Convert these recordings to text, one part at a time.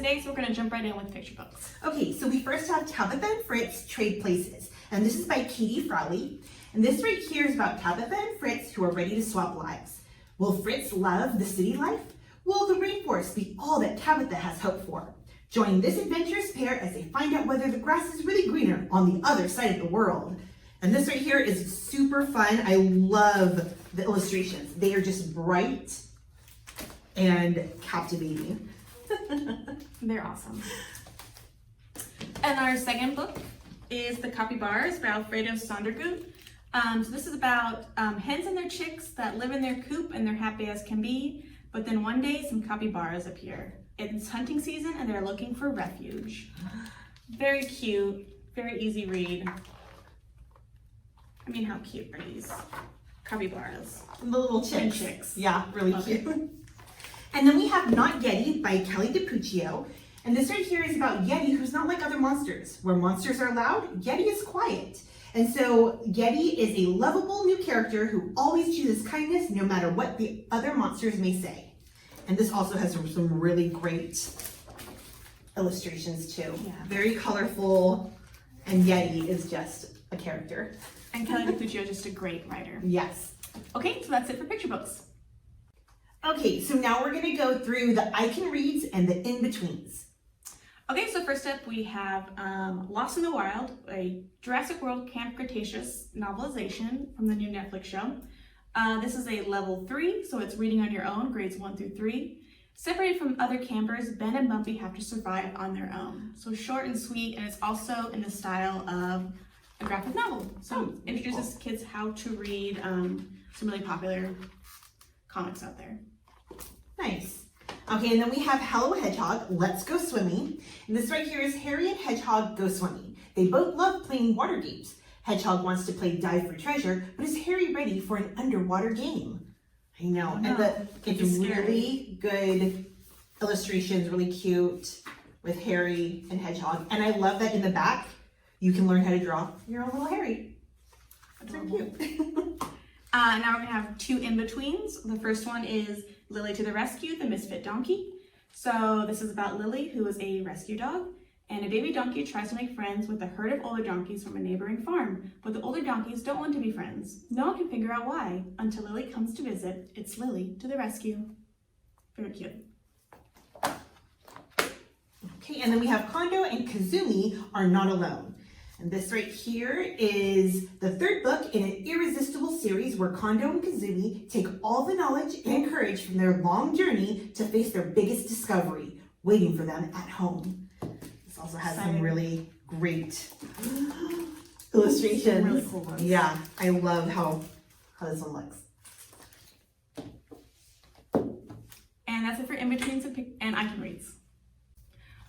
today, so we're going to jump right in with picture books. Okay, so we first have Tabitha and Fritz Trade Places, and this is by Frawley. And this right here is about Tabitha and Fritz who are ready to swap lives. Will Fritz love the city life? Will the rainforest be all that Tabitha has hoped for? Join this adventurous pair as they find out whether the grass is really greener on the other side of the world. And this right here is super fun. I love the illustrations. They are just bright and captivating. They're awesome. And our second book is The Capybaras by Alfredo Soderguit. So this is about hens and their chicks that live in their coop and they're happy as can be. But then one day some capybaras appear. It's hunting season and they're looking for refuge. Very cute, very easy read. I mean, how cute are these capybaras? The little chicks. Chicks. Yeah, really cute. And then we have Not Yeti by DiPucchio. And this right here is about Yeti, who's not like other monsters. Where monsters are loud, Yeti is quiet. And so Yeti is a lovable new character who always chooses kindness no matter what the other monsters may say. And this also has some really great illustrations too. Yeah. Very colorful, and Yeti is just a character. And DiPucchio is just a great writer. Yes. Okay, so that's it for picture books. Okay, so now we're gonna go through the I Can Reads and the in-betweens. Okay, so first up we have Lost in the Wild, a Jurassic World Camp Cretaceous novelization from the new Netflix show. This is a level 3, so it's reading on your own, grades 1 through 3. Separated from other campers, Ben and Bumpy have to survive on their own. So short and sweet, and it's also in the style of a graphic novel. So it introduces kids how to read some really popular comics out there. Nice. Okay, and then we have Hello Hedgehog, Let's Go Swimming. And this right here is Harry and Hedgehog Go Swimming. They both love playing water games. Hedgehog wants to play Dive for Treasure, but is Harry ready for an underwater game? I know, and it's really good illustrations, really cute with Harry and Hedgehog. And I love that in the back, you can learn how to draw your own little Harry. That's so cute. Now we're gonna have two in-betweens. The first one is Lily to the Rescue, the Misfit Donkey. So this is about Lily, who is a rescue dog, and a baby donkey tries to make friends with a herd of older donkeys from a neighboring farm. But the older donkeys don't want to be friends. No one can figure out why, until Lily comes to visit. It's Lily to the rescue. Very cute. Okay, and then we have Kondo and Kezumi Are Not Alone. And this right here is the third book in an irresistible series where Kondo and Kezumi take all the knowledge and courage from their long journey to face their biggest discovery, waiting for them at home. This also has some really great illustrations. Really cool ones. Yeah, I love how this one looks. And that's it for in-betweens and I Can Reads.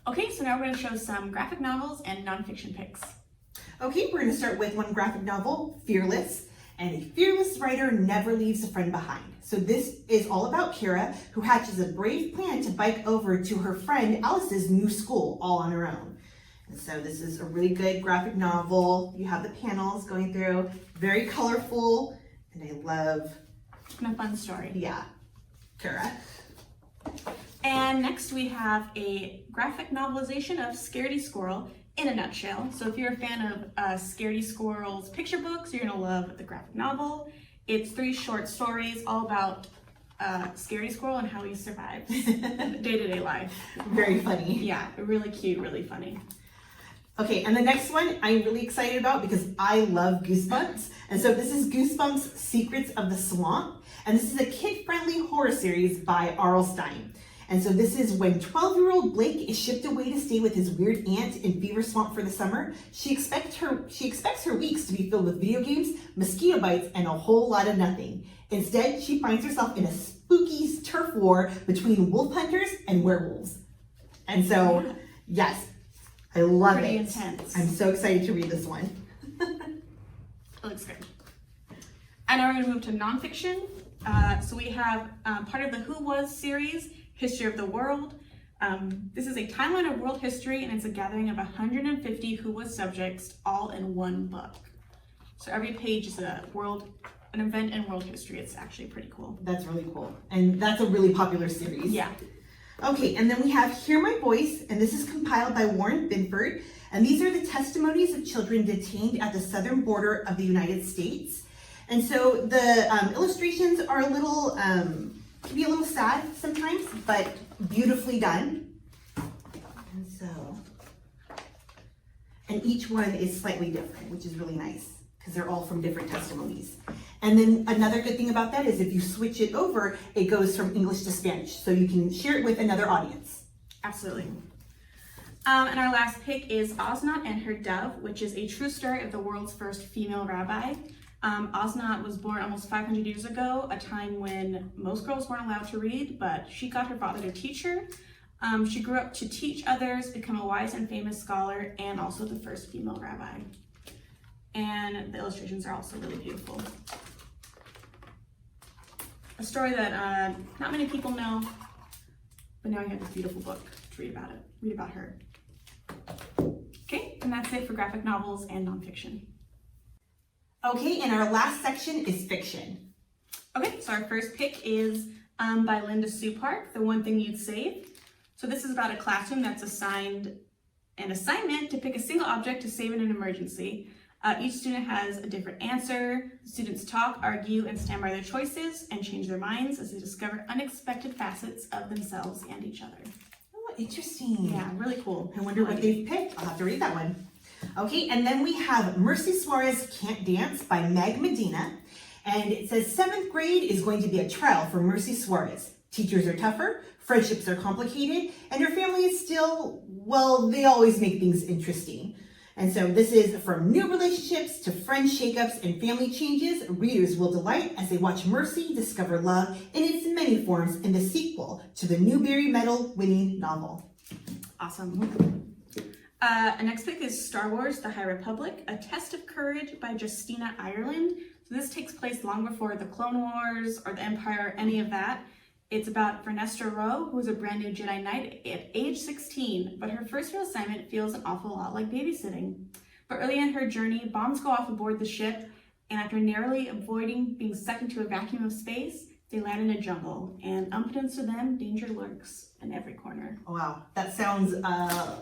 Okay, so now we're going to show some graphic novels and nonfiction picks. Okay, we're going to start with one graphic novel, Fearless. And a fearless writer never leaves a friend behind. So this is all about Kira, who hatches a brave plan to bike over to her friend Alice's new school all on her own. And so this is a really good graphic novel. You have the panels going through, very colorful, and I love... And a fun story. Yeah, Kira. And next we have a graphic novelization of Scaredy Squirrel in a nutshell. So if you're a fan of Scaredy Squirrel's picture books, you're gonna love the graphic novel. It's 3 short stories all about Scaredy Squirrel and how he survives day-to-day life. Very funny. Yeah, really cute, really funny. Okay, and the next one I'm really excited about because I love Goosebumps. And so this is Goosebumps Secrets of the Swamp. And this is a kid-friendly horror series by R.L. Stine. And so this is when 12-year-old Blake is shipped away to stay with his weird aunt in Fever Swamp for the summer. She expects her weeks to be filled with video games, mosquito bites, and a whole lot of nothing. Instead, she finds herself in a spooky turf war between wolf hunters and werewolves. And so, yes, I love it. Pretty intense. I'm so excited to read this one. It looks good. And now we're going to move to nonfiction. So we have part of the Who Was series, History of the World. This is a timeline of world history, and it's a gathering of 150 Who Was subjects, all in one book. So every page is an event in world history. It's actually pretty cool. That's really cool. And that's a really popular series. Yeah. Okay, and then we have Hear My Voice, and this is compiled by Warren Binford. And these are the testimonies of children detained at the southern border of the United States. And so the illustrations are a little, can be a little sad sometimes, but beautifully done. And so, and each one is slightly different, which is really nice, because they're all from different testimonies. And then another good thing about that is if you switch it over, it goes from English to Spanish, so you can share it with another audience. Absolutely. And our last pick is Osnat and Her Dove, which is a true story of the world's first female rabbi. Osnat was born almost 500 years ago, a time when most girls weren't allowed to read, but she got her father to teach her. She grew up to teach others, become a wise and famous scholar, and also the first female rabbi. And the illustrations are also really beautiful. A story that not many people know, but now I have this beautiful book to read about her. Okay, and that's it for graphic novels and nonfiction. Okay, and our last section is fiction. Okay, so our first pick is by Linda Supart, The One Thing You'd Save. So this is about a classroom that's assigned an assignment to pick a single object to save in an emergency. Each student has a different answer. The students talk, argue, and stand by their choices and change their minds as they discover unexpected facets of themselves and each other. Oh, interesting. Yeah, really cool. I wonder what they've picked. I'll have to read that one. Okay, and then we have Mercy Suarez Can't Dance by Meg Medina. And it says 7th grade is going to be a trial for Mercy Suarez. Teachers are tougher, friendships are complicated, and her family is still, well, they always make things interesting. And so this is from new relationships to friend shakeups and family changes. Readers will delight as they watch Mercy discover love in its many forms in the sequel to the Newbery Medal winning novel. Awesome. Next pick is Star Wars: The High Republic, A Test of Courage by Justina Ireland. So this takes place long before the Clone Wars or the Empire or any of that. It's about Vernestra Rowe, who is a brand new Jedi Knight at age 16, but her first real assignment feels an awful lot like babysitting. But early in her journey, bombs go off aboard the ship, and after narrowly avoiding being sucked into a vacuum of space, they land in a jungle, and unbeknownst to them, danger lurks in every corner. Wow, that sounds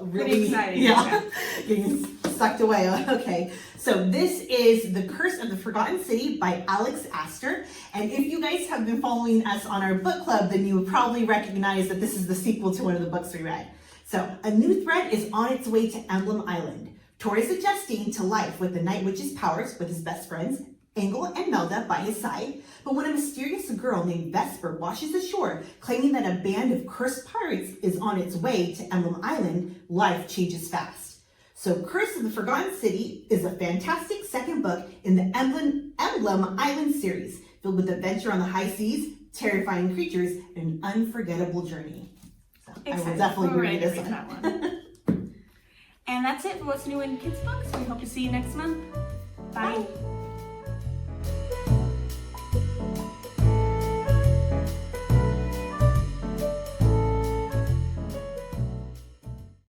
really pretty exciting. Yeah, getting sucked away. Okay, so this is The Curse of the Forgotten City by Alex Astor. And if you guys have been following us on our book club, then you would probably recognize that this is the sequel to one of the books we read. So a new threat is on its way to Emblem Island. Tor is adjusting to life with the Night Witch's powers with his best friends, Engel and Melda, by his side, but when a mysterious girl named Vesper washes ashore, claiming that a band of cursed pirates is on its way to Emblem Island, life changes fast. So Curse of the Forgotten City is a fantastic second book in the Emblem Island series, filled with adventure on the high seas, terrifying creatures, and an unforgettable journey. So I will definitely read this one. That one. And that's it for what's new in kids books. We hope to see you next month. Bye. Bye.